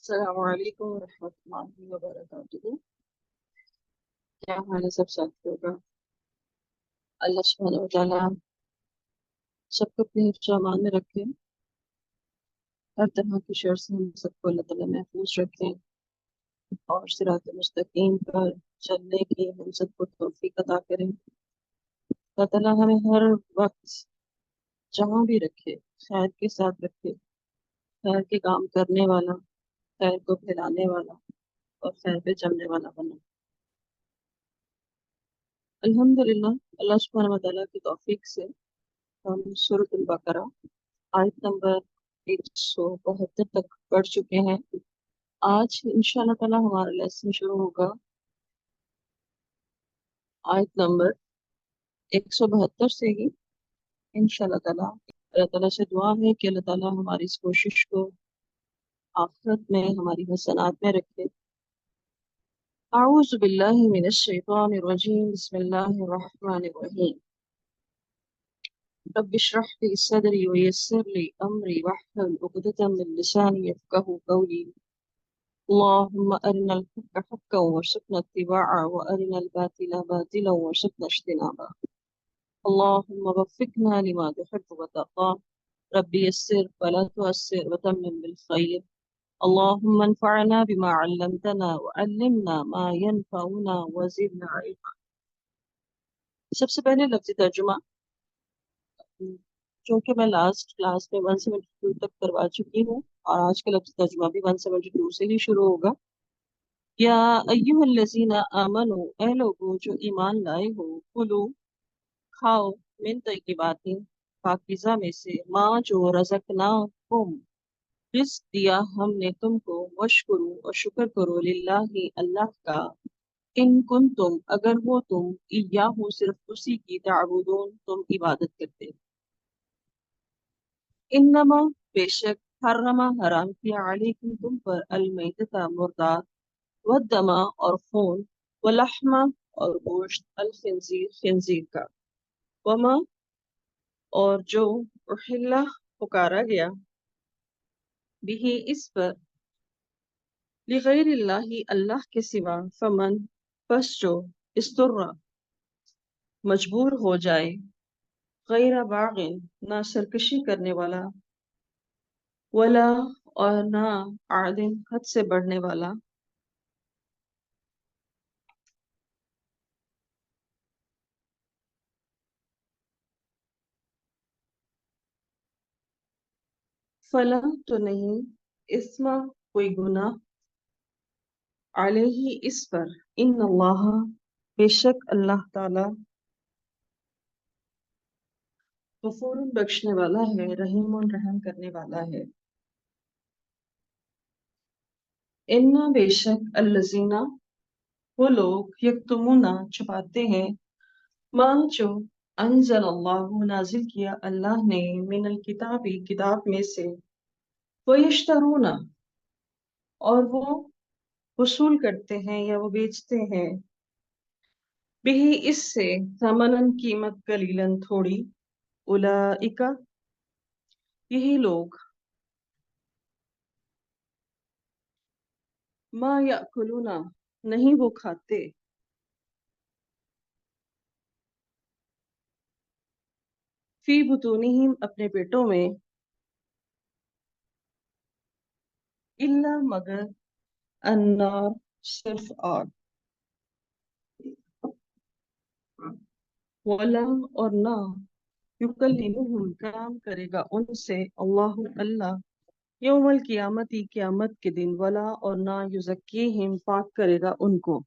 السلام علیکم ورحمۃ اللہ وبرکاتہ۔ کیا حال ہے سب ساتھیوں کا؟ اللہ سبحانہ و تعالیٰ سب کو اپنے حفظ و امان میں رکھے، ہر طرح کی شر سے ہم سب کو اللہ تعالیٰ محفوظ رکھے اور صراط مستقیم پر چلنے کی ہم سب کو توفیق عطا کریں۔ اللہ تعالیٰ ہمیں ہر وقت جہاں بھی رکھے خیر کے ساتھ رکھے، خیر کے کام کرنے والا، خیر کو پھیلانے والا اور خیر پہ چلنے والا بنا۔ الحمدللہ، اللہ سبحانہ و تعالیٰ کی توفیق سے ہم سورۃ البقرہ آیت نمبر 172 تک پڑھ چکے ہیں۔ آج انشاءاللہ تعالیٰ ہمارا لیسن شروع ہوگا آیت نمبر 172 سے ہی انشاءاللہ تعالیٰ۔ اللہ تعالیٰ سے دعا ہے کہ اللہ تعالیٰ ہماری اس کوشش کو آخرت میں ہماری حسنات میں رکھے۔ اعوذ باللہ من الشیطان الرجیم، بسم اللہ الرحمن الرحیم۔ رب اشرح لي صدري ويسر لي أمري واحلل عقدة من لساني يفقهوا قولي اللهم أرنا الحق حقا وارزقنا اتباعه وأرنا الباطل باطلا وارزقنا اجتنابه اللهم وفقنا لما تحب وترضى رب يسر ولا تعسر وتمم بالخير اللهم انفعنا بما علمتنا وعلمنا ما ينفعنا وزدنا علما۔ سب سے پہلے لفظی ترجمہ، چونکہ میں لاسٹ کلاس میں 172 تک کروا چکی ہوں اور آج کا لفظ ترجمہ بھی 172 سے ہی شروع ہوگا۔ یا ایھا الذین آمنو، اے لوگو جو ایمان لائے ہو، کلو کھاؤ، من طیبات پاکیزہ میں سے، ماں جو رزقناکم رزق دیا ہم نے تم کو، وشکرو اور شکر کرو، للہ اللہ کا، ان کنتم اگر ہو تم، ایاہ صرف اسی کی، تعبدون تم عبادت کرتے۔ انما بے شک، حرما حرام کیا، علیکم تم پر، المیتۃ مردار، والدما اور خون، ولحما اور گوشت، الخنزیر خنزیر کا، وما اور جو، احلہ پکارا گیا، بھی اس پر، لغیر اللہ اللہ کے سوا، فمن پس جو، استرا مجبور ہو جائے، غیر باغن نہ سرکشی کرنے والا، ولا اور نہ عادن حد سے بڑھنے والا، فلا تو نہیں، اسما کوئی گناہ، علیہ اس پر، ان اللہ بے شک اللہ تعالی، غفور بخشنے والا ہے، رحیم رحم کرنے والا ہے۔ انا بے شک، الذین وہ لوگ، یکتمون چھپاتے ہیں، ما جو، انزل اللہ نازل کیا اللہ نے، من الکتابی کتاب میں سے، ویشترون اور وہ وصول کرتے ہیں یا وہ بیچتے ہیں، بھی اس سے، ثمنن قیمت، قلیلن تھوڑی، اولئک یہی لوگ، ما یأکلون نہیں وہ کھاتے، فی بطونہم اپنے پیٹوں میں، الا مگر، النار صرف آگ، ولا اور نہ، یکلمہم کلام کرے گا ان سے، اللہ اللہ، یوم القیامت قیامت کے دن، ولا اور نہ، یزکیہم پاک کرے گا ان کو،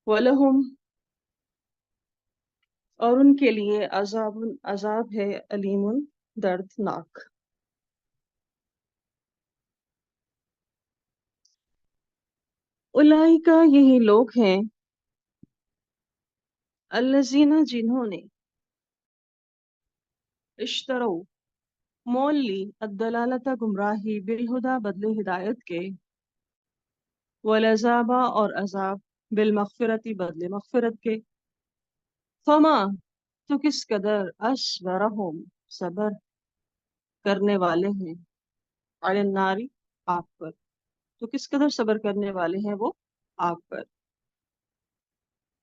ولہم اور ان کے لیے، عذاب عذاب ہے، علیم دردناک۔ اولئک یہی لوگ ہیں، الذین جنہوں نے، اشتروا مول لی، الضلالۃ گمراہی، بالہدی بدلے ہدایت کے، والعذاب اور عذاب، بالمغفرت بدلے مغفرت کے، فما تو کس قدر، اصبرہم صبر کرنے والے ہیں، अल नारी, आग पर। तो किस कदर सब्र करने वाले हैं वो आग पर।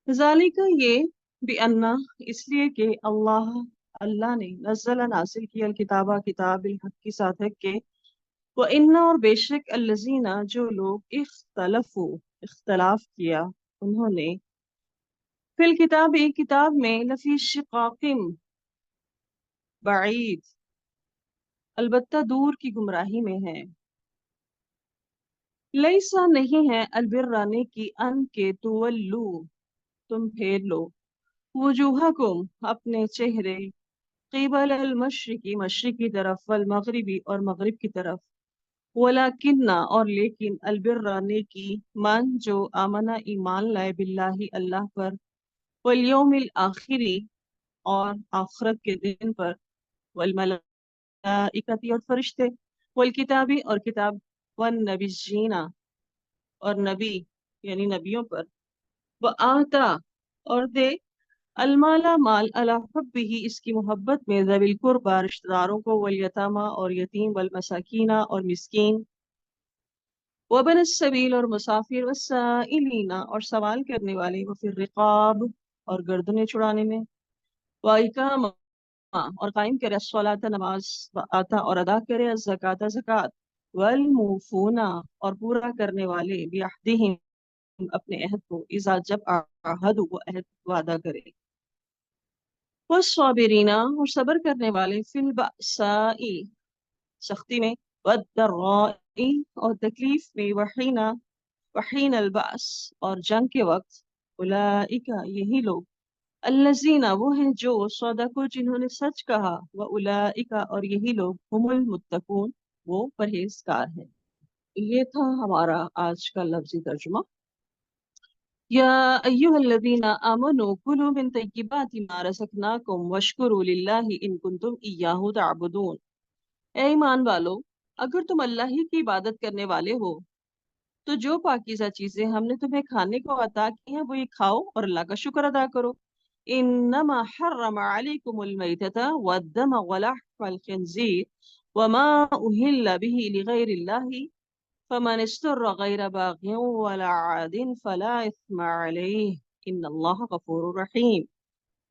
ज़ालिका ये भी अन्ना, इसलिए कि अल्लाह अल्लाह ने नज़्ज़ल नासिल किया किताबा किताब बिल हक के साथ है कि वो इन्ना और बेशक अल्लज़ीना जो लोग इख्तलफू इख्तलाफ किया उन्होंने फिल किताब एक किताब में लफी शिकाकिम बईद, अलबत्ता दूर की गुमराही में है। लैसा नहीं है अलबिर्राने की अन के तुवल्लू, तुम फेर लो वजूहकुम अपने चेहरे क़िबल अल मशरिकी मशरिक की तरफ वल मगरिबी और मगरिब की तरफ वलाकिन्ना और लेकिन अलबिर्रा नेकी मन जो आमना ईमान लाए बिल्लाही अल्लाह पर वल यौमिल आखिरी और आखिरत के दिन पर वल मलाइकती और फरिश्ते वल किताबी और किताब वन नबीजीना और नबी यानी नबियों पर व आता और दे अलमाला माल अला हुब्बिही इसकी मोहब्बत में ज़विल कुर्बा रिश्तेदारों को वल यतामा और यतीम वल मसाकीना और मिस्कीन वबन सबील और मुसाफिर वसाइलीना और सवाल करने वाले व फिर रिकाब और गर्दनें छुड़ाने में व इकामा और कायम करे अस्सलात नमाज व आता और अदा करे ज़कात ज़कात वल मूफूना और पूरा करने वाले बिअहदिहिम अपने अहद को इज़ा जब आहद वो अहद वादा करे वस्साबिरीना और सब्र करने वाले फिल बअसाई सख्ती में वद्दर्राई और तकलीफ में वहीन अलबास और जंग के वक्त उलाइका यही लोग अल्लजीना वो हैं जो सदको जिन्होंने सच कहा व उलाइका और यही लोग हुमुल मुत्तकून वो परहेजगार हैं। ये था हमारा आज का लफ्जी तर्जुमा। या अय्युहल्लज़ीना आमनू कुलू मिन तय्यिबाति मा रज़क़नाकुम वश्कुरू लिल्लाहि इन कुंतुम इय्याहु तअबुदून। ए ईमान वालो, अगर तुम अल्लाह ही की इबादत करने वाले हो तो जो पाकीज़ा चीजें हमने तुम्हें खाने को अता की हैं वो ये खाओ और अल्लाह का शुक्र अदा करो। इन्नमा हर्रम अलैकुमुल मैतता वद्दम वलहमल खिंजीर वमा उहिल्ल बिही लिगैरिल्लाहि फमन इस्तुर्र गैर बागिन वला आदिन फला इस्मा अलैह इन्नल्लाह गफूरुर रहीम।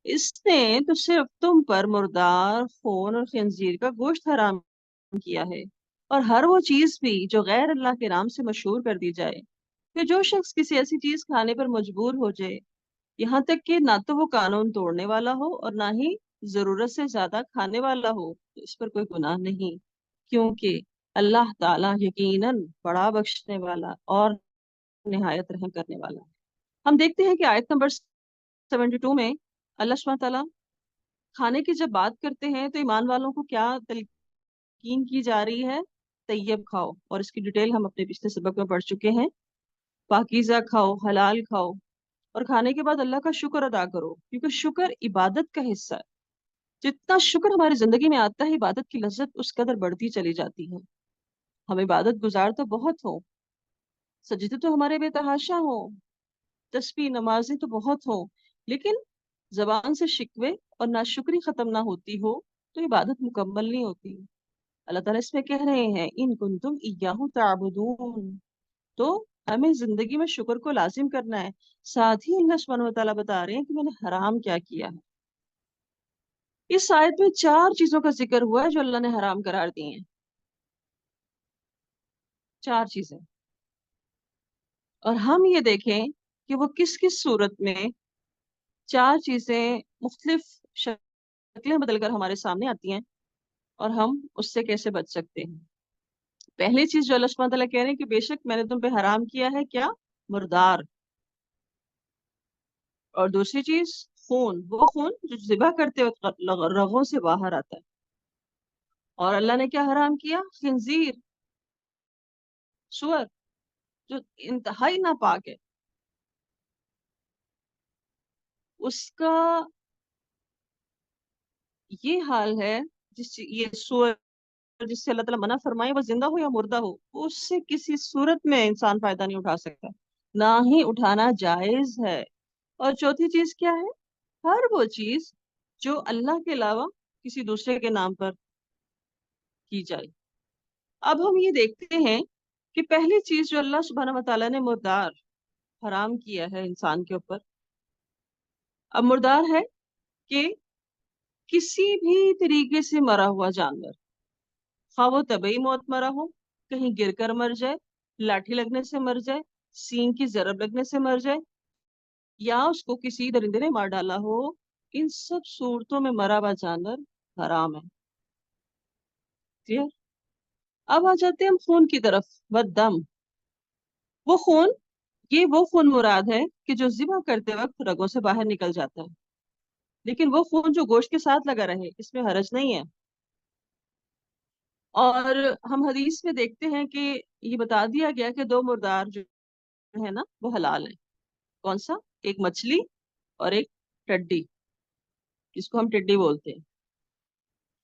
इसने तो सिर्फ तुम पर मुर्दार खून और खंजीर का गोश्त हराम किया है और हर वो चीज भी जो गैर अल्लाह के नाम से मशहूर कर दी जाए। फिर जो शख्स किसी ऐसी चीज खाने पर मजबूर हो जाए यहाँ तक कि ना तो वो कानून तोड़ने वाला हो और ना ही जरूरत से ज्यादा खाने वाला हो, तो इस पर कोई गुनाह नहीं, क्योंकि अल्लाह ताला यकीनन बड़ा बख्शने वाला और निहायत रहम करने वाला है। हम देखते हैं कि आयत नंबर 72 में अल्लाह सुब्हानहू तआला खाने की जब बात करते हैं तो ईमान वालों को क्या तलकीन की जा रही है। तैयब खाओ, और इसकी डिटेल हम अपने पिछले सबक में पढ़ चुके हैं। पाकीज़ा खाओ, हलाल खाओ, और खाने के बाद अल्लाह का शुक्र अदा करो, क्योंकि शुक्र इबादत का हिस्सा है। जितना शुक्र हमारी जिंदगी में आता है इबादत की लज्जत उस कदर बढ़ती चली जाती है। हम इबादत गुजार तो बहुत हो, सजदे तो हमारे बेतहाशा हो, तस्बीह नमाजें तो बहुत हो, लेकिन जबान से शिकवे और नाशुक्री खत्म ना होती हो तो इबादत मुकम्मल नहीं होती। अल्लाह ताला इसमें कह रहे हैं इन कुंतुम इय्याहु ताबुदून, तो हमें जिंदगी में शुक्र को लाजिम करना है। साथ ही अल्लाह सुब्हानहू व तआला बता रहे हैं कि मैंने हराम क्या किया है। इस आयत में चार चीजों का जिक्र हुआ है जो अल्लाह ने हराम करार दी हैं। चार चीजें, और हम ये देखें कि वो किस किस सूरत में चार चीजें मुख्तलिफ शक्लें बदलकर हमारे सामने आती हैं और हम उससे कैसे बच सकते हैं। पहली चीज जो अल्लाह सुब्हानहू व तआला कह रहे हैं कि बेशक मैंने तुम पे हराम किया है क्या, मुर्दार। और दूसरी चीज खून, वो खून जो ज़िबा करते वक्त रगों से बाहर आता है। और अल्लाह ने क्या हराम किया, खिंजीर, सुअर, जो इंतहाई नापाक है। उसका ये हाल है, ये सुअर जिससे अल्लाह ताला मना फरमाए, वो जिंदा हो या मुर्दा हो, उससे किसी सूरत में इंसान फायदा नहीं उठा सकता, ना ही उठाना जायज है। और चौथी चीज क्या है, हर वो चीज जो अल्लाह के अलावा किसी दूसरे के नाम पर की जाए। अब हम ये देखते हैं कि पहली चीज जो अल्लाह सुब्हाना व तआला ने मुर्दार हराम किया है इंसान के ऊपर। अब मुर्दार है कि किसी भी तरीके से मरा हुआ जानवर, खा वो तबई मौत मरा हो, कहीं गिरकर मर जाए, लाठी लगने से मर जाए, सींग की जरब लगने से मर जाए, या उसको किसी दरिंदे ने मार डाला हो, इन सब सूरतों में मरा हुआ जानवर हराम है। क्लियर? अब आ जाते हैं हम खून की तरफ। व दम, वो खून, ये वो खून मुराद है कि जो ज़िबा करते वक्त रगों से बाहर निकल जाता है, लेकिन वो खून जो गोश्त के साथ लगा रहे इसमें हरज नहीं है। और हम हदीस में देखते हैं कि ये बता दिया गया कि दो मुर्दार जो है ना वो हलाल है। कौन सा? एक मछली और एक टड्डी, जिसको हम टिड्डी बोलते हैं।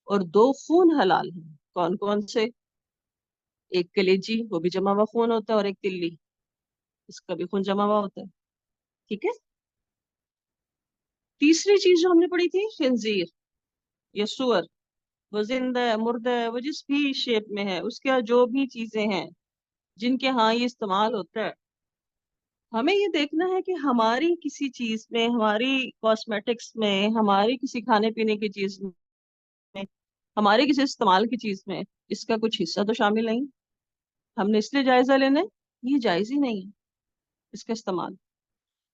और दो खून हलाल हैं। कौन कौन से? एक कलेजी, वो भी जमा हुआ खून होता है, और एक तिल्ली, इसका भी खून जमा हुआ होता है। ठीक है। तीसरी चीज जो हमने पढ़ी थी, खिंजीर या सुअर, वो जिंदा है, मुर्दा है, वो जिस भी शेप में है, उसके जो भी चीजें हैं जिनके यहाँ ये इस्तेमाल होता है, हमें ये देखना है कि हमारी किसी चीज में, हमारी कॉस्मेटिक्स में, हमारी किसी खाने पीने की चीज में, हमारे किसी इस्तेमाल की चीज में इसका कुछ हिस्सा तो शामिल नहीं। हमने इसलिए जायजा लेना है, ये जायज ही नहीं है इसका इस्तेमाल।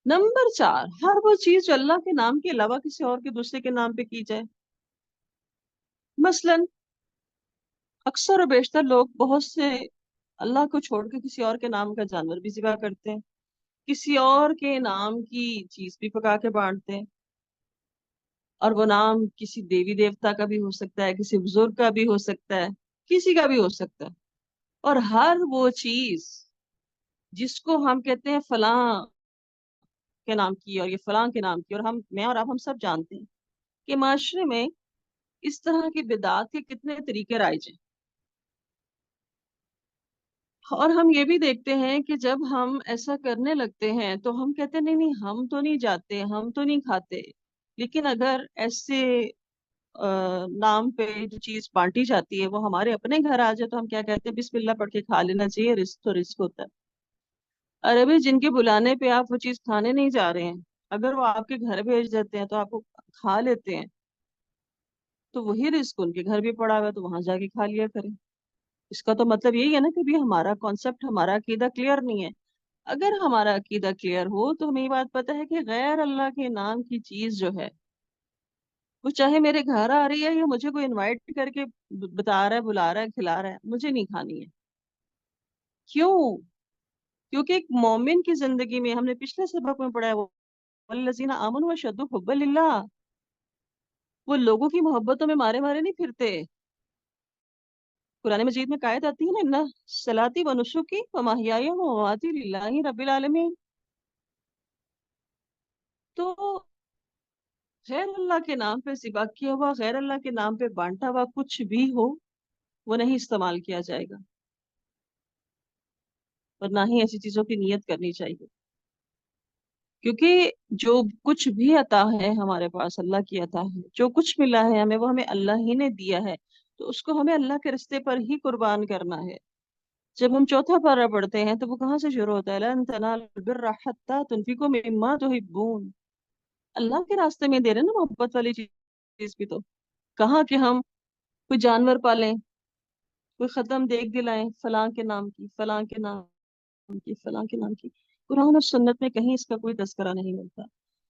नंबर 4, हर वो चीज जो अल्लाह के नाम के अलावा किसी और के दूसरे के नाम पे की जाए। मसलन अक्सर और बेशतर लोग, बहुत से, अल्लाह को छोड़ के किसी और के नाम का जानवर भी ज़िबा करते हैं, किसी और के नाम की चीज भी पका के बांटते हैं। और वो नाम किसी देवी देवता का भी हो सकता है, किसी बुजुर्ग का भी हो सकता है, किसी का भी हो सकता है। और हर वो चीज जिसको हम कहते हैं फलां के नाम की और ये फलां के नाम की, और मैं और आप हम सब जानते हैं कि माशरे में इस तरह की बिदात के कितने तरीके राइज हैं। और हम ये भी देखते हैं कि जब हम ऐसा करने लगते हैं तो हम कहते हैं नहीं नहीं, हम तो नहीं जाते, हम तो नहीं खाते। लेकिन अगर ऐसे नाम पे जो चीज बांटी जाती है वो हमारे अपने घर आ जाए, तो हम क्या कहते हैं, बिस्मिल्लाह पढ़ के खा लेना चाहिए, रिस्क तो रिस्क होता है। अरे भाई, जिनके बुलाने पे आप वो चीज खाने नहीं जा रहे हैं, अगर वो आपके घर भेज देते हैं तो आप वो खा लेते हैं, तो वही रिस्क उनके घर भी पड़ा हुआ है, तो वहां जाके खा लिया करें। इसका तो मतलब यही है ना कि भी हमारा कॉन्सेप्ट, हमारा अकीदा क्लियर नहीं है। अगर हमारा अकीदा क्लियर हो तो हमें ये बात पता है कि गैर अल्लाह के नाम की चीज जो है, वो चाहे मेरे घर आ रही है या मुझे कोई इनवाइट करके बता रहा है, बुला रहा है, खिला रहा है, मुझे नहीं खानी है। क्यों? क्योंकि एक मोमिन की जिंदगी में, हमने पिछले सबक में पढ़ा है, वो वल्लज़ीना आमनू अशद्दु हुब्बन लिल्लाह, वो लोगों की मोहब्बतों में मारे मारे नहीं फिरते। कुरान मजीद में कायत आती है ना, इन्ना सलाती व नुसुकी व महयाया व ममाती लिल्लाहि रब्बिल आलमीन। तो गैर अल्लाह के नाम पे ज़िबा किया हुआ, गैर अल्लाह के नाम पे बांटा हुआ कुछ भी हो, वो नहीं इस्तेमाल किया जाएगा। और ना ही ऐसी चीजों की नीयत करनी चाहिए। क्योंकि जो कुछ भी अता है हमारे पास, अल्लाह की अता है, जो कुछ मिला है हमें, वो हमें अल्लाह ही ने दिया है। तो उसको हमें अल्लाह के रिश्ते पर ही कुर्बान करना है। जब हम चौथा पारा पढ़ते हैं तो वो कहाँ से शुरू होता है? लन तनालुल बिर्रा हत्ता तुनफिकू मिम्मा तुहिब्बून। अल्लाह के रास्ते में दे रहे हैं ना मोहब्बत वाली चीज भी। तो कहाँ कि हम कोई जानवर पालें, कोई खत्म देख दिलाएं फलां के नाम की, फलां के नाम की, फलां के नाम की। कुरान और सुन्नत में कहीं इसका कोई तस्करा नहीं मिलता।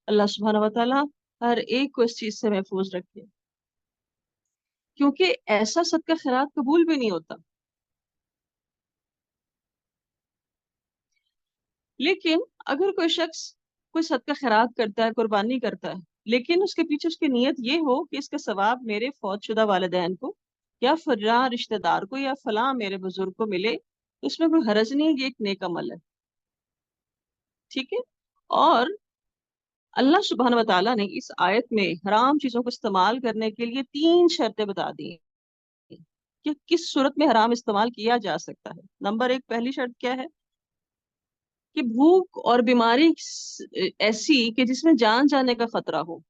अल्लाह सुब्हानहू व तआला हर एक को इस चीज से महफूज रखे, क्योंकि ऐसा सदका खैरात कबूल भी नहीं होता। लेकिन अगर कोई शख्स कोई सदका खैरात करता है, कुर्बानी करता है, लेकिन उसके पीछे उसकी नीयत ये हो कि इसका सवाब मेरे फौतशुदा वालिदैन को, या फलां रिश्तेदार को, या फलां मेरे बुजुर्ग को मिले, तो उसमें कोई हरज नहीं है, ये एक नेक अमल है। ठीक है। और अल्लाह सुब्हानहू व तआला ने इस आयत में हराम चीजों को इस्तेमाल करने के लिए 3 शर्तें बता दी हैं कि किस सूरत में हराम इस्तेमाल किया जा सकता है। नंबर 1, पहली शर्त क्या है? कि भूख और बीमारी ऐसी कि जिसमें जान जाने का खतरा हो,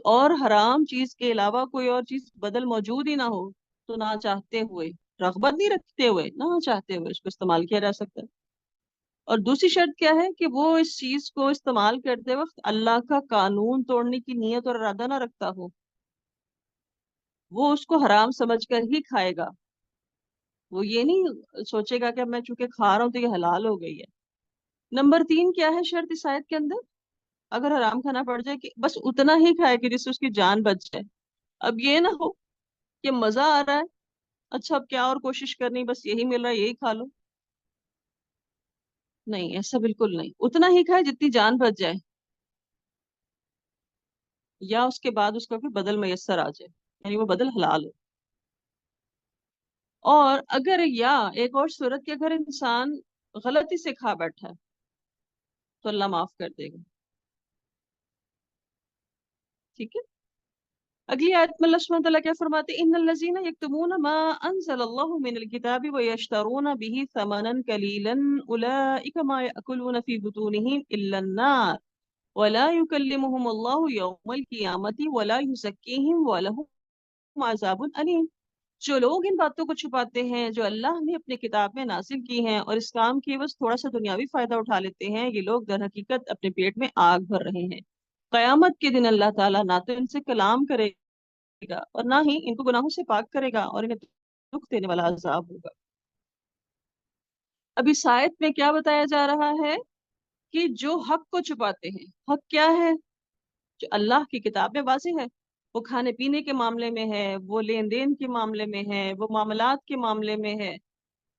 और हराम चीज के अलावा कोई और चीज बदल मौजूद ही ना हो, तो ना चाहते हुए रगबत नहीं रखते हुए, ना चाहते हुए उसको इस्तेमाल किया जा सकता है। और दूसरी शर्त क्या है कि वो इस चीज को इस्तेमाल करते वक्त अल्लाह का कानून तोड़ने की नीयत और इरादा ना रखता हो, वो उसको हराम समझकर ही खाएगा। वो ये नहीं सोचेगा कि अब मैं चूंकि खा रहा हूं तो ये हलाल हो गई है। नंबर 3 क्या है शर्त इस आयत के अंदर? अगर हराम खाना पड़ जाए कि बस उतना ही खाए कि जिससे उसकी जान बच जाए। अब ये ना हो कि मजा आ रहा है, अच्छा अब क्या और कोशिश करनी, बस यही मिल रहा है यही खा लो। नहीं, ऐसा बिल्कुल नहीं, उतना ही खाए जितनी जान बच जाए, या उसके बाद उसका कोई बदल मैसर आ जाए, यानी वो बदल हलाल हो। और अगर या एक और सूरत के, अगर इंसान गलती से खा बैठा है तो अल्लाह माफ कर देगा। ठीक है। अगली आयत में अल्लाह सुब्हानहू व तआला क्या फरमाते हैं, इन्नल लज़ीना यक्तुमूना मा अंज़लल्लाहु मिनल किताबि व यश्तरूना बिही समनन कलीलन उलाइका मा यअकुलूना फी बुतूनिहिम इल्ला अन्नार वला युकल्लिमुहुमुल्लाहु यौमल क़ियामति वला युज़क्कीहिम व लहुम अज़ाबुन अलीम। जो लोग इन बातों को छुपाते हैं जो अल्लाह ने अपने किताब में नाजिल की हैं और इस काम की बस थोड़ा सा दुनियावी फायदा उठा लेते हैं, ये लोग दर हकीकत अपने पेट में आग भर रहे हैं। कयामत के दिन अल्लाह ताला ना तो इनसे कलाम करेगा और ना ही इनको गुनाहों से पाक करेगा और इन्हें दुख देने वाला अजाब होगा। अब इस आयत में क्या बताया जा रहा है कि जो हक को छुपाते हैं, हक क्या है? जो अल्लाह की किताब में वाज़ेह है, वो खाने पीने के मामले में है, वो लेन देन के मामले में है, वो मामलात के मामले में है।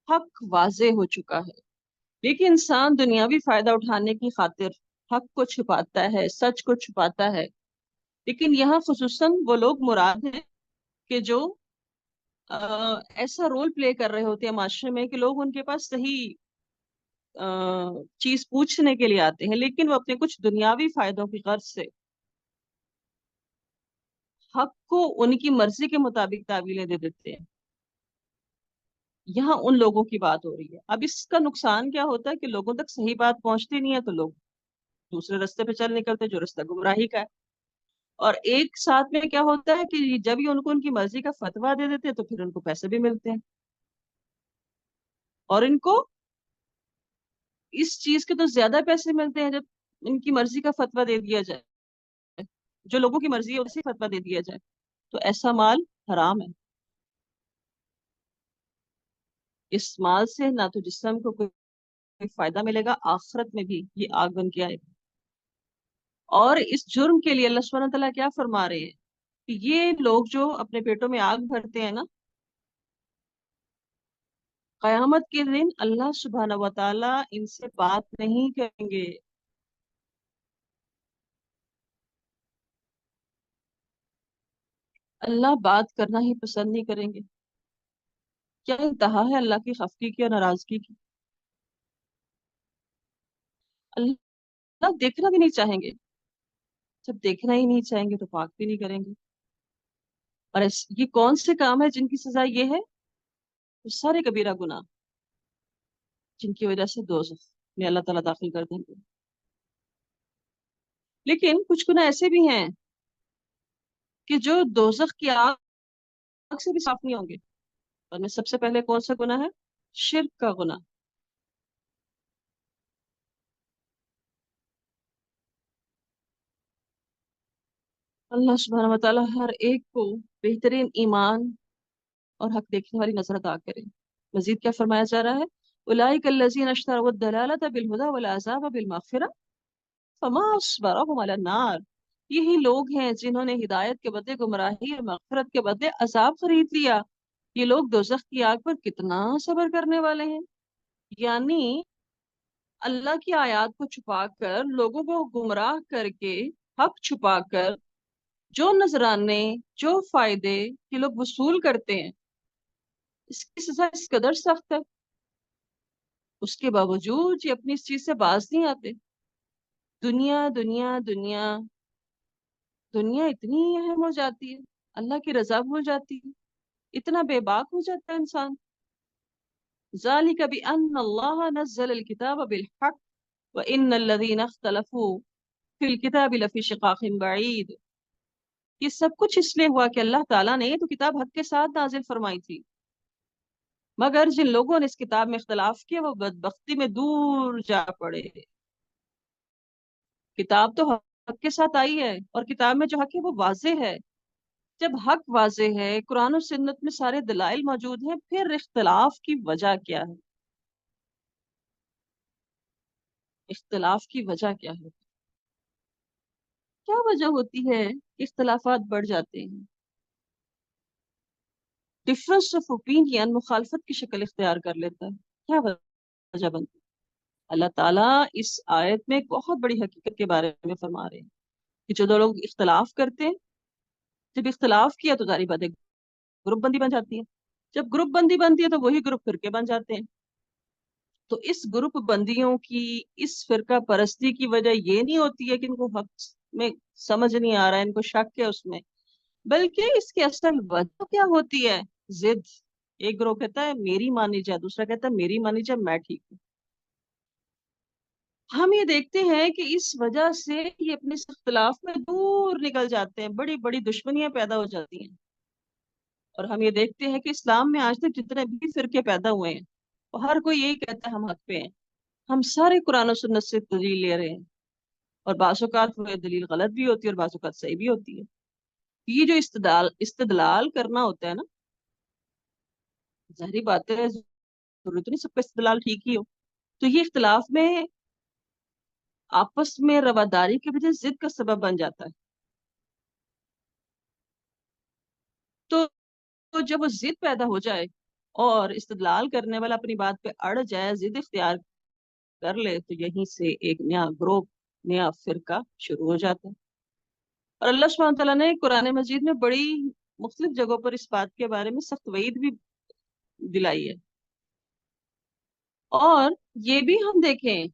हक वाज़ेह हो चुका है, लेकिन इंसान दुनियावी फायदा उठाने की खातिर हक को छुपाता है, सच को छुपाता है। लेकिन यहाँ खुसूसन वो लोग मुराद हैं कि जो ऐसा रोल प्ले कर रहे होते हैं माशरे में कि लोग उनके पास सही चीज पूछने के लिए आते हैं, लेकिन वो अपने कुछ दुनियावी फायदों की गर्ज से हक को उनकी मर्जी के मुताबिक तावीलें दे देते हैं। यहाँ उन लोगों की बात हो रही है। अब इसका नुकसान क्या होता है कि लोगों तक सही बात पहुंचती नहीं है, तो लोग दूसरे रास्ते पे चल निकलते हैं, जो रास्ता गुमराही का है। और एक साथ में क्या होता है कि जब ये उनको उनकी मर्जी का फतवा दे देते हैं तो फिर उनको पैसे भी मिलते हैं, और इनको इस चीज के तो ज्यादा पैसे मिलते हैं जब इनकी मर्जी का फतवा दे दिया जाए, जो लोगों की मर्जी है उसे फतवा दे दिया जाए, तो ऐसा माल हराम है। इस माल से ना तो जिस्म को कोई फायदा मिलेगा, आखिरत में भी ये आग बन के आएगा। और इस जुर्म के लिए अल्लाह सुब्हानहू व तआला क्या फरमा रहे हैं कि ये लोग जो अपने पेटों में आग भरते हैं ना, कयामत के दिन अल्लाह सुब्हानहू व तआला इनसे बात नहीं करेंगे। अल्लाह बात करना ही पसंद नहीं करेंगे। क्या इंतहा है अल्लाह की खफगी की और नाराजगी की। अल्लाह देखना भी नहीं चाहेंगे। जब देखना ही नहीं चाहेंगे तो पाक भी नहीं करेंगे। और ये कौन से काम है जिनकी सजा ये है? वो सारे कबीरा गुनाह जिनकी वजह से दोज़ख में अल्लाह ताला दाखिल कर देंगे। लेकिन कुछ गुनाह ऐसे भी हैं कि जो दोज़ख की आग से भी साफ नहीं होंगे। और में सबसे पहले कौन सा गुनाह है? शिर्क का गुनाह। अल्लाह सुब्हानहू व तआला हर एक को बेहतरीन ईमान और हक देखने वाली नजर अता करे। मजीद क्या फरमाया जा रहा है? उलाइक अल्लज़ीना इश्तरव अद-दलालता बिल-हुदा वल-अज़ाब बिल-मग़फ़िरा फमा अस्बरहुम अला नार। यही लोग हैं जिन्होंने हिदायत के बदले गुमराही और मग़फ़िरत के बदले अजाब खरीद लिया। ये लोग दोज़ख की आग पर कितना सब्र करने वाले हैं। यानी अल्लाह की आयत को छुपाकर, लोगों को गुमराह करके, हक छुपाकर जो नजराने, जो फायदे ये लोग वसूल करते हैं, इसकी सजा इस कदर सख्त है, उसके बावजूद ये अपनी इस चीज से बाज नहीं आते। दुनिया दुनिया दुनिया, दुनिया इतनी अहम हो जाती है, अल्लाह की रजा भूल जाती है, इतना बेबाक हो जाता है इंसान। ज़ालिका बिअन्न अल्लाह नज़्ज़ल अल-किताब बिल-हक़ व इन्नल लज़ीना इख्तलफ़ू फिल किताबि लफ़ी शिक़ाक़िन बईद। ये सब कुछ इसलिए हुआ कि अल्लाह ताला ने तो किताब हक के साथ नाजिल फरमाई थी, मगर जिन लोगों ने इस किताब में इख्तलाफ किया वो बदबख्ती में दूर जा पड़े। किताब तो हक के साथ आई है, और किताब में जो हक है वो वाजे है। जब हक वाजे है, कुरान और सुन्नत में सारे दलाइल मौजूद हैं, फिर इख्तलाफ की वजह क्या है? इख्तलाफ की वजह क्या है? क्या वजह होती है कि इख्तलाफात बढ़ जाते हैं? डिफरेंस ऑफ ओपिनियन मुखालफत की शक्ल इख्तियार कर लेता है। क्या वजह बनती है? अल्लाह ताला इस आयत में एक बहुत बड़ी हकीकत के बारे में फरमा रहे हैं कि जो दो लोग इख्तलाफ करते हैं, जब इख्तलाफ किया तो जारी बात है ग्रुप बंदी बन जाती है। जब ग्रुप बंदी बनती है तो वही ग्रुप फिरके बन जाते हैं। तो इस ग्रुप बंदियों की, इस फिरका परस्ती की वजह ये नहीं होती है कि इनको हक में समझ नहीं आ रहा है, इनको शक है उसमें, बल्कि इसकी असल वजह क्या होती है? जिद। एक ग्रोह कहता है मेरी मानी जाए, दूसरा कहता है मेरी मानी जाए, मैं ठीक हूँ। हम ये देखते हैं कि इस वजह से ये अपने इस इख्तिलाफ में दूर निकल जाते हैं, बड़ी बड़ी दुश्मनियां पैदा हो जाती हैं। और हम ये देखते हैं कि इस्लाम में आज तक जितने भी फिरके पैदा हुए हैं, वो हर कोई यही कहता है हम हक पे हैं। हम सारे कुरान और सुन्नत से दलील ले रहे हैं, और बाज़ औक़ात वो दलील गलत भी होती है और बाज़ औक़ात सही भी होती है। ये जो इस्तदलाल करना होता है ना, जाहिर बात है जरूरी तो नहीं सबका इस्तेदलाल ठीक ही हो। तो ये इख्तिलाफ में आपस में रवादारी के वजह जिद का सबब बन जाता है। तो, तो जब वो जिद पैदा हो जाए और इस्तेदलाल करने वाला अपनी बात पे अड़ जाए, जिद इख्तियार कर ले, तो यहीं से एक नया ग्रुप, नया फिरका शुरू हो जाता है। और अल्लाह सुब्हानहू तआला ने कुरान मजीद में बड़ी मुख्तलिफ जगहों पर इस बात के बारे में सख्त वईद भी दिलाई है। और ये भी हम देखें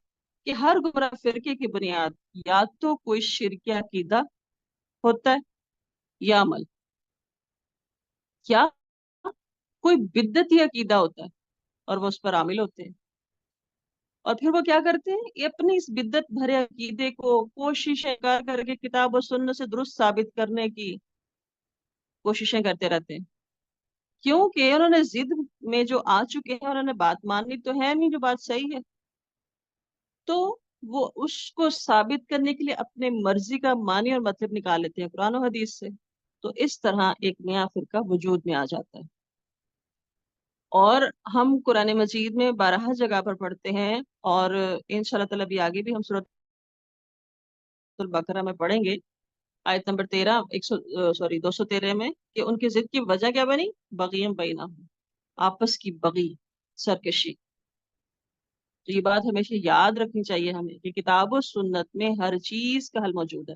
कि हर गुमराह फिरके की बुनियाद या तो कोई शिरकी अकीदा होता है, या अमल, या कोई बिदअती अकीदा होता है और वो उस पर आमिल होते हैं। और फिर वो क्या करते हैं, ये अपनी इस बिदअत भरे अकीदे को कोशिशें कर करके किताब और सुन्नत से दुरुस्त साबित करने की कोशिशें करते रहते हैं, क्योंकि उन्होंने जिद में जो आ चुके हैं, उन्होंने बात माननी तो है नहीं जो बात सही है। तो वो उसको साबित करने के लिए अपने मर्जी का मानी और मतलब निकाल लेते हैं कुरान और हदीस से। तो इस तरह एक नया फिरका वजूद में आ जाता है। और हम कुरान मजीद में 12 जगह पर पढ़ते हैं, और इंशाल्लाह ताला भी आगे भी हम सूरत अल बकरा में पढ़ेंगे, आयत नंबर 13, 213 में, कि उनकी जिद की वजह क्या बनी? बगियम बैना, आपस की बगी, सरकशी। तो ये बात हमेशा याद रखनी चाहिए हमें कि किताब और सुन्नत में हर चीज का हल मौजूद है।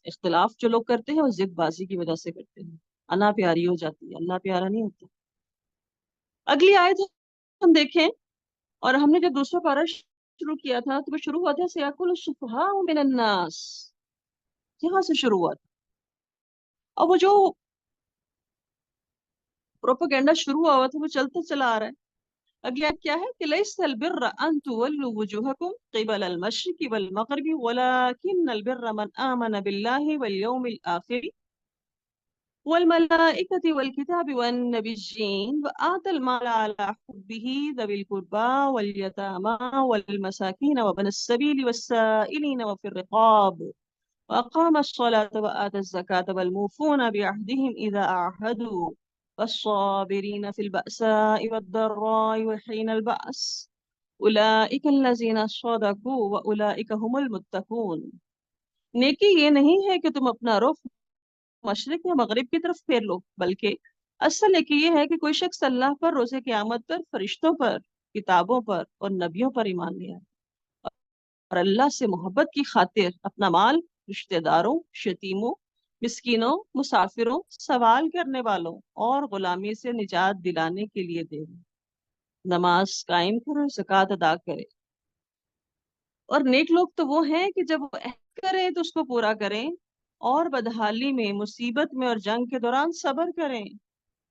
इख्तिलाफ जो लोग करते हैं वो जिदबाजी की वजह से करते हैं, अना प्यारी हो जाती है, अल्लाह प्यारा नहीं होता। अगली आयत हम देखें, और हमने जब दूसरा पारा शुरू किया था तो वो शुरू हुआ था सयाकुल सुफहाउ मिनन नास, यहाँ से शुरू हुआ था। और वो जो प्रोपेगेंडा शुरू हुआ था वो चलता चला आ रहा है। अगली आयत क्या है कि लैसल बिर्र अन तुवल्लु वुजूहकुम क़िबल अल मशरिक़ि वल मग़रिबि वलाकिन्नल बिर्र मन आमन बिल्लाहि वल यौमिल आखिर वल्मलाइकति वल्किताबि वन्नबिय्यीन वआतल माल अला हुब्बिही ज़विल कुर्बा वल्यतामा वल्मसाकीन वब्नस सबील वस्साइलीन वफ़िर रिक़ाब वअक़ामस्सलात वआतज़्ज़कात वल्मूफ़ून बिअहदिहिम इज़ा अअहदू वस्साबिरीन फ़िल बअसाइ वद्दर्राइ वहीनल बअस उलाइकल्लज़ीना सदक़ू व उलाइक हुमुल मुत्तक़ून। नेकी ये नहीं है कि तुम अपना रुख मशरिक या मगरिब की तरफ फेर लो, बल्कि असल नेकी ये है कि कोई शख्स अल्लाह पर, रोज़े क़यामत पर, फरिश्तों पर, किताबों पर और नबियों पर ईमान ले आए, और अल्लाह से मोहब्बत की खातिर अपना माल रिश्तेदारों, यतीमों, मिस्कीनों, मुसाफिरों, सवाल करने वालों और गुलामी से निजात दिलाने के लिए दे। नमाज कायम करे, ज़कात अदा करे। और नेक लोग तो वो हैं कि जब वो अहद करें तो उसको पूरा करें, और बदहाली में, मुसीबत में और जंग के दौरान सब्र करें।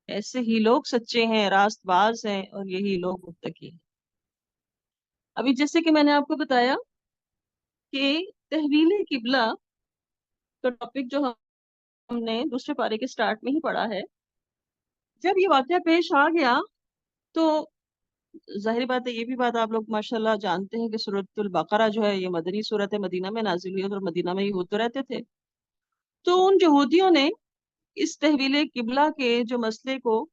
ऐसे ही लोग सच्चे हैं, रास्तबाज हैं, और यही लोग मुत्तकी हैं। अभी जैसे कि मैंने आपको बताया कि तहवील किबला का टॉपिक जो हमने दूसरे पारे के स्टार्ट में ही पढ़ा है, जब ये वाकया पेश आ गया तो जाहिर बात है, ये भी बात आप लोग माशाल्लाह जानते हैं कि सूरतुल बकरा जो है ये मदनी सूरत है, मदीना में नाजिल हुई है और मदीना में यहूद तो रहते थे। तो उन यहूदियों ने इस तहवील किबला के जो मसले को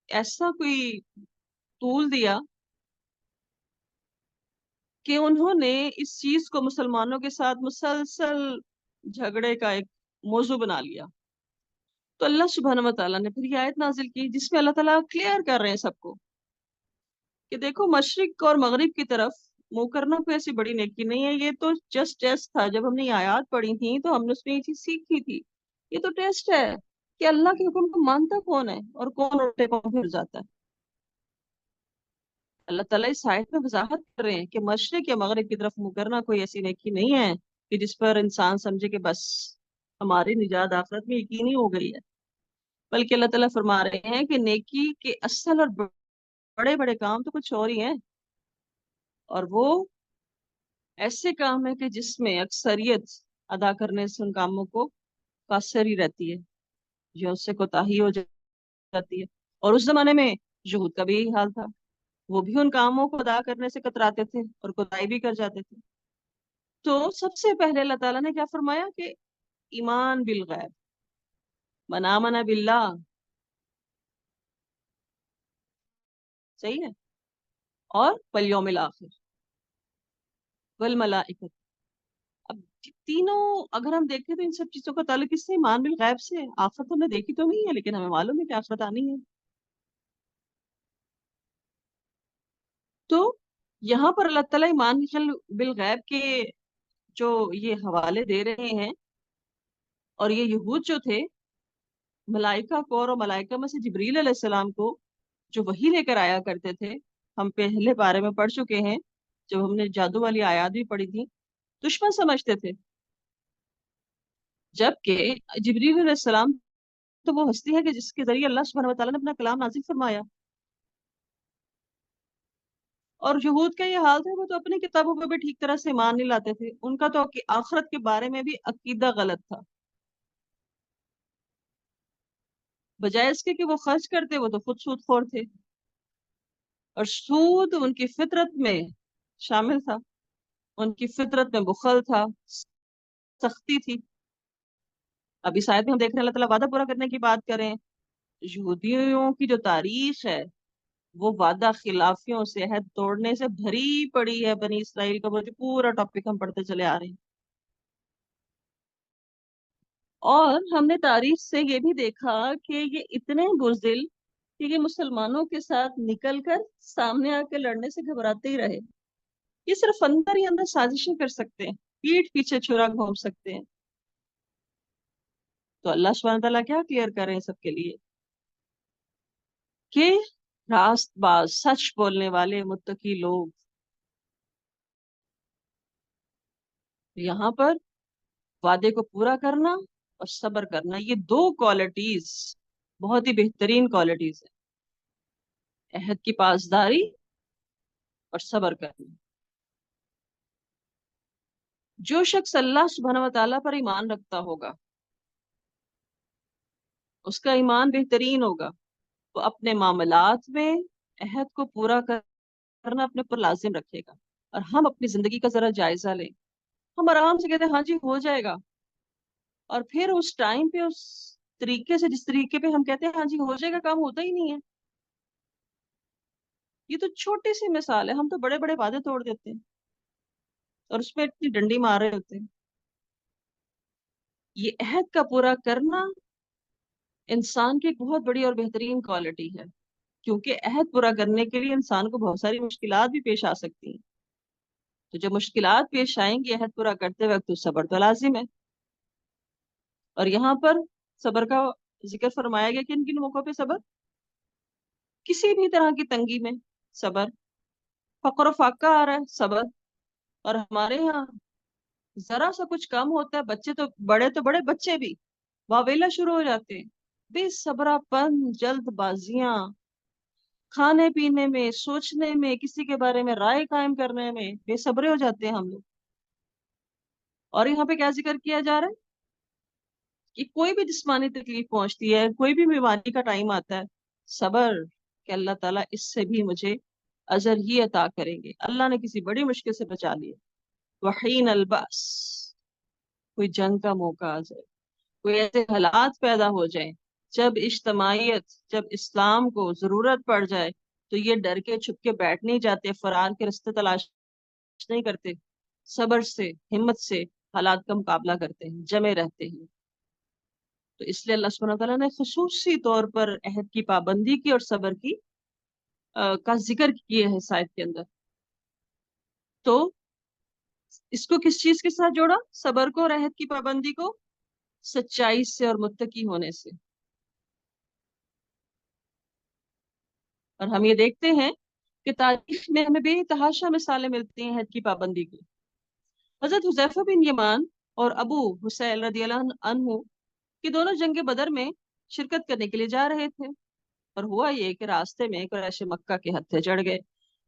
ऐसा कोई तूल दिया कि उन्होंने इस चीज को मुसलमानों के साथ मुसलसल झगड़े का एक मौजू बना लिया। तो अल्लाह सुब्हानहू व तआला ने फिर ये आयत नाजिल की जिसमें अल्लाह ताला क्लियर कर रहे हैं सबको कि देखो, मशरिक और मगरिब की तरफ मुंह करना कोई ऐसी बड़ी नेकी नहीं है। ये तो जस्ट टेस्ट था। जब हमने ये आयत पढ़ी थी तो हमने उसमें ये चीज सीखी थी। ये तो टेस्ट है कि अल्लाह के हुक्म को मानता कौन है और कौन उल्टे पांव फिर जाता है। अल्लाह ताला इस आयत में वजाहत कर रहे हैं कि मशरिक या मगरिब की तरफ मुंह करना कोई ऐसी नेकी नहीं है कि जिस पर इंसान समझे कि बस हमारी निजात आखिरत में यकीनी हो गई है। बल्कि अल्लाह ताला फरमा रहे हैं कि नेकी के असल और बड़े बड़े काम तो कुछ और ही हैं। और वो ऐसे काम है कि जिसमें अक्सरियत अदा करने से उन कामों को कासर ही रहती है, जो उससे कोताही हो जाती है। और उस जमाने में जुहूद का भी यही हाल था। वो भी उन कामों को अदा करने से कतराते थे और कोताही भी कर जाते थे। तो सबसे पहले अल्लाह ताला ने क्या फरमाया कि ईमान बिल गैब, मन आमन बिल्लाह, सही है, और वल यौमिल आखिर वल मलाइकत। अब तीनों अगर हम देखें तो इन सब चीजों का ताल्लुक किससे? ईमान बिल गैब से। आखिरत हमने देखी तो नहीं है लेकिन हमें मालूम है कि आखिरत आनी है। तो यहाँ पर अल्लाह ताला ईमान बिल गैब के जो ये हवाले दे रहे हैं, और ये यहूद जो थे मलाइका को, और मलाइका में से जिब्रील अलैहिस्सलाम को जो वही लेकर आया करते थे, हम पहले बारे में पढ़ चुके हैं जब हमने जादू वाली आयत भी पढ़ी थी, दुश्मन समझते थे। जबकि जिब्रील अलैहिस्सलाम तो वो हस्ती है कि जिसके जरिए अल्लाह सुब्हानहू व तआला ने अपना कलाम नाजिल फरमाया। और यहूद का ये हाल था, वो तो अपनी किताबों पे भी ठीक तरह से ईमान नहीं लाते थे। उनका तो आखिरत के बारे में भी अकीदा गलत था। बजाय इसके कि वो खर्च करते, वो तो खुद सूदखोर थे। और सूद उनकी फितरत में शामिल था। उनकी फितरत में बुखल था, सख्ती थी। अब इस आयत में हम देख रहे हैं अल्लाह ताला वादा पूरा करने की बात करें। यहूदियों की जो तारीख है वो वादा खिलाफियों से, अहद तोड़ने से भरी पड़ी है। बनी इसराइल का वो जो पूरा टॉपिक हम पढ़ते चले आ रहे हैं। और हमने तारीख से ये भी देखा कि ये इतने बुज़दिल कि ये मुसलमानों के साथ निकलकर सामने आके लड़ने से घबराते ही रहे। ये सिर्फ अंदर ही अंदर साजिशें कर सकते हैं, पीठ पीछे छुरा घूम सकते हैं। तो अल्लाह सुब्हानहू तआला क्या क्लियर कर रहे हैं सबके लिए कि रास्तबाज, सच बोलने वाले मुत्तकी लोग, यहाँ पर वादे को पूरा करना और सब्र करना, ये दो क्वालिटीज बहुत ही बेहतरीन क्वालिटीज है। अहद की पासदारी और सब्र करना। जो शख्स अल्लाह सुब्हानहू व तआला पर ईमान रखता होगा, उसका ईमान बेहतरीन होगा। वो अपने मामलात में अहद को पूरा करना अपने ऊपर लाजिम रखेगा। और हम अपनी जिंदगी का जरा जायजा लें। हम आराम से कहते हैं हाँ जी हो जाएगा, और फिर उस टाइम पे उस तरीके से, जिस तरीके पे हम कहते हैं हाँ जी हो जाएगा, काम होता ही नहीं है। ये तो छोटी सी मिसाल है, हम तो बड़े बड़े वादे तोड़ देते हैं और उसमें इतनी डंडी मार रहे होते हैं। ये अहद का पूरा करना इंसान की एक बहुत बड़ी और बेहतरीन क्वालिटी है। क्योंकि अहद पूरा करने के लिए इंसान को बहुत सारी मुश्किलात भी पेश आ सकती हैं। तो जब मुश्किलात पेश आएंगी अहद पूरा करते वक्त, तो सब्र तो लाजिम है। और यहाँ पर सब्र का जिक्र फरमाया गया, किन किन मौकों पे सब्र? किसी भी तरह की तंगी में सब्र, फक्र फाका आ रहा है सब्र। और हमारे यहाँ जरा सा कुछ कम होता है, बच्चे तो बड़े बच्चे भी वावेला शुरू हो जाते हैं। बेसब्रापन, जल्दबाजियां, खाने पीने में, सोचने में, किसी के बारे में राय कायम करने में बेसब्रे हो जाते हैं हम लोग। और यहाँ पे क्या जिक्र किया जा रहा है कि कोई भी जिस्मानी तकलीफ पहुंचती है, कोई भी बीमारी का टाइम आता है, صبر کہ اللہ تعالیٰ اس سے بھی مجھے اجر ہی عطا کریں گے. اللہ نے کسی بڑی مشکل سے بچا لیا. وحین الباس، کوئی جنگ کا موقع آ جائے، کوئی ایسے حالات پیدا ہو جائیں جب اجتماعیت، جب اسلام کو ضرورت پڑ جائے، تو یہ ڈر کے چھپ کے بیٹھ نہیں جاتے، فرار کے رستے تلاش نہیں کرتے، صبر سے، ہمت سے حالات کا مقابلہ کرتے ہیں، جمے رہتے ہیں. تو اس لیے اللہ سبحانہ تعالیٰ نے خصوصی طور پر عہد کی پابندی کی اور صبر کی کا ذکر کیا ہے اس آیت کے اندر. تو اس کو کس چیز کے ساتھ جوڑا؟ صبر کو اور عہد کی پابندی کو سچائی سے اور متقی ہونے سے. اور ہم یہ دیکھتے ہیں کہ تاریخ میں ہمیں بے تحاشا مثالیں ملتی ہیں عہد کی پابندی کی. حضرت حذیفہ بن یمان اور ابو حسین رضی اللہ عنہ کہ دونوں جنگ بدر میں شرکت کرنے کے لیے جا رہے تھے، اور ہوا یہ کہ راستے میں قریش مکہ کے ہتھے چڑھ گئے،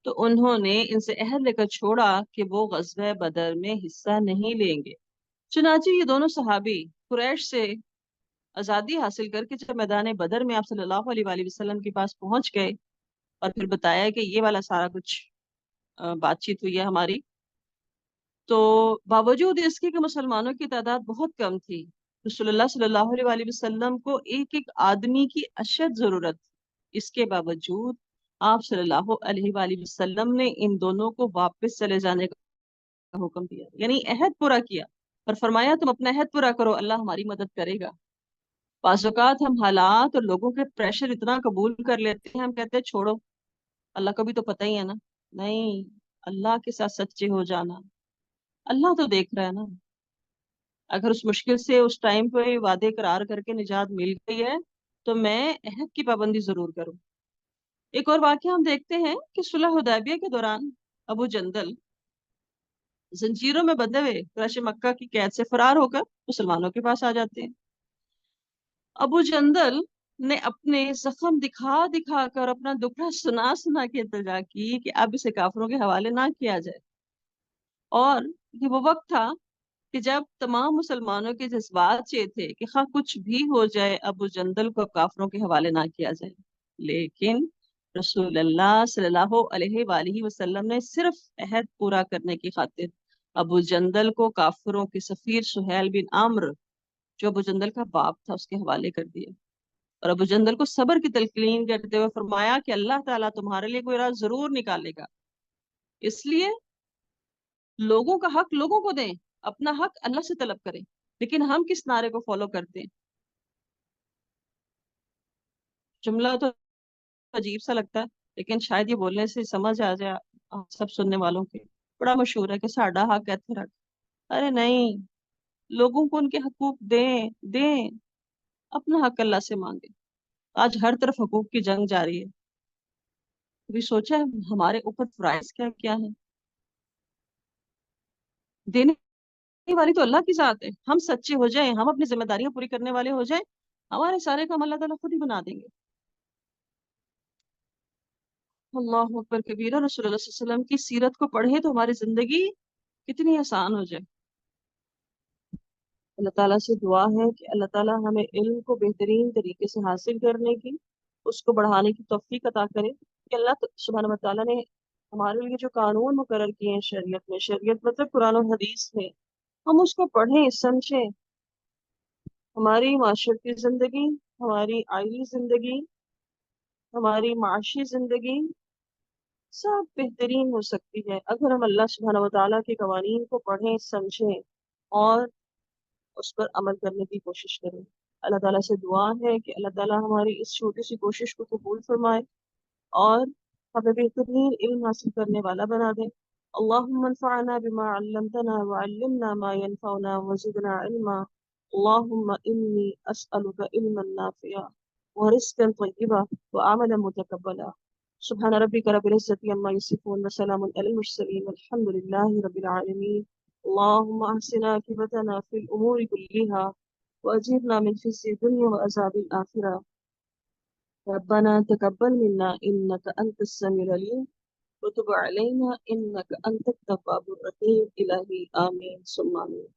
تو انہوں نے ان سے عہد لے کر چھوڑا کہ وہ غزوہ بدر میں حصہ نہیں لیں گے. چنانچہ یہ دونوں صحابی قریش سے آزادی حاصل کر کے جب میدان بدر میں آپ صلی اللہ علیہ وآلہ وسلم کے پاس پہنچ گئے اور پھر بتایا کہ یہ والا سارا کچھ بات چیت ہوئی ہے ہماری، تو باوجود اس کے کہ مسلمانوں کی تعداد بہت کم تھی، رسول اللہ صلی اللہ علیہ وآلہ وسلم کو ایک ایک آدمی کی اشد ضرورت تھی. اس کے باوجود آپ صلی اللہ علیہ وآلہ وسلم نے ان دونوں کو واپس چلے جانے کا حکم دیا، یعنی عہد پورا کیا اور فرمایا تم اپنا عہد پورا کرو، اللہ ہماری مدد کرے گا. بعض اوقات ہم حالات اور لوگوں کے پریشر اتنا قبول کر لیتے ہیں، ہم کہتے ہیں چھوڑو، اللہ کو بھی تو پتہ ہی ہے نا. نہیں، اللہ کے ساتھ سچے ہو جانا، اللہ تو دیکھ رہا ہے نا. اگر اس مشکل سے اس ٹائم پہ وعدے قرار کر کے نجات مل گئی ہے تو میں عہد کی پابندی ضرور کروں. ایک اور واقعہ ہم دیکھتے ہیں کہ صلح حدیبیہ کے دوران ابو جندل زنجیروں میں بندھے ہوئے قریش مکہ کی قید سے فرار ہو کر مسلمانوں کے پاس آ جاتے ہیں. ابو جندل نے اپنے زخم دکھا دکھا کر اپنا دکھڑا سنا سنا کے التجا کی کہ اب اسے کافروں کے حوالے نہ کیا جائے. اور یہ وہ وقت تھا کہ جب تمام مسلمانوں کے جذبات یہ تھے کہ خواہ کچھ بھی ہو جائے ابو جندل کو کافروں کے حوالے نہ کیا جائے. لیکن رسول اللہ صلی اللہ علیہ وآلہ وسلم نے صرف عہد پورا کرنے کی خاطر ابو جندل کو کافروں کے سفیر سہیل بن عمرو، جو ابو جندل کا باپ تھا، اس کے حوالے کر دیا. اور ابو جندل کو صبر کی تلقین کرتے ہوئے فرمایا کہ اللہ تعالیٰ تمہارے لیے کوئی راہ ضرور نکالے گا، اس لیے لوگوں کا حق لوگوں کو دیں، اپنا حق اللہ سے طلب کریں. لیکن ہم کس نعرے کو فالو کرتے ہیں؟ جملہ تو عجیب سا لگتا ہے، لیکن شاید یہ بولنے سے سمجھ آ جائے آپ سب سننے والوں کے. بڑا مشہور ہے کہ ساڈا حق ایتھے رکھ. ارے نہیں، لوگوں کو ان کے حقوق دیں دیں، اپنا حق اللہ سے مانگیں. آج ہر طرف حقوق کی جنگ جاری ہے. کبھی سوچا ہے ہمارے اوپر فرائض کیا کیا ہے؟ دینے والی تو اللہ کی ذات ہے. ہم سچے ہو جائیں، ہم اپنی ذمہ داریاں پوری کرنے والے ہو جائیں، ہمارے سارے کام اللہ تعالیٰ خود ہی بنا دیں گے. اللہ اکبر کبیرہ. رسول اللہ صلی اللہ علیہ وسلم کی سیرت کو پڑھے تو ہماری زندگی کتنی آسان ہو جائے. اللہ تعالیٰ سے دعا ہے کہ اللہ تعالیٰ ہمیں علم کو بہترین طریقے سے حاصل کرنے کی، اس کو بڑھانے کی توفیق عطا کرے. کہ اللہ سبحانہ و تعالیٰ نے ہمارے لیے جو قانون مقرر کیے ہیں شریعت میں، شریعت مطلب قرآن و حدیث میں، ہم اس کو پڑھیں سمجھیں. ہماری معاشرتی زندگی، ہماری آئلی زندگی، ہماری معاشی زندگی سب بہترین ہو سکتی ہے اگر ہم اللہ سبحانہ و تعالیٰ کے قوانین کو پڑھیں سمجھیں اور اس پر عمل کرنے کی کوشش کریں. اللہ تعالیٰ سے دعا ہے کہ اللہ تعالیٰ ہماری اس چھوٹی سی کوشش کو قبول فرمائے اور ہمیں بہترین علم حاصل کرنے والا بنا دے. اللهم انفعنا بما علمتنا وعلمنا ما ينفعنا وزدنا علما. اللهم إني أسألك علما نافعا ورزقا طيبا وعملا متقبلا. سبحان ربك رب العزة عما يصفون وسلام على المرسلين والحمد لله رب العالمين. اللهم أحسن عاقبتنا في الأمور كلها وأجرنا من خزي الدنيا وعذاب الآخرة. ربنا تقبل منا إنك أنت السميع العليم وتب علينا إنك أنت التواب الرحيم. إلهي آمين ثم آمين.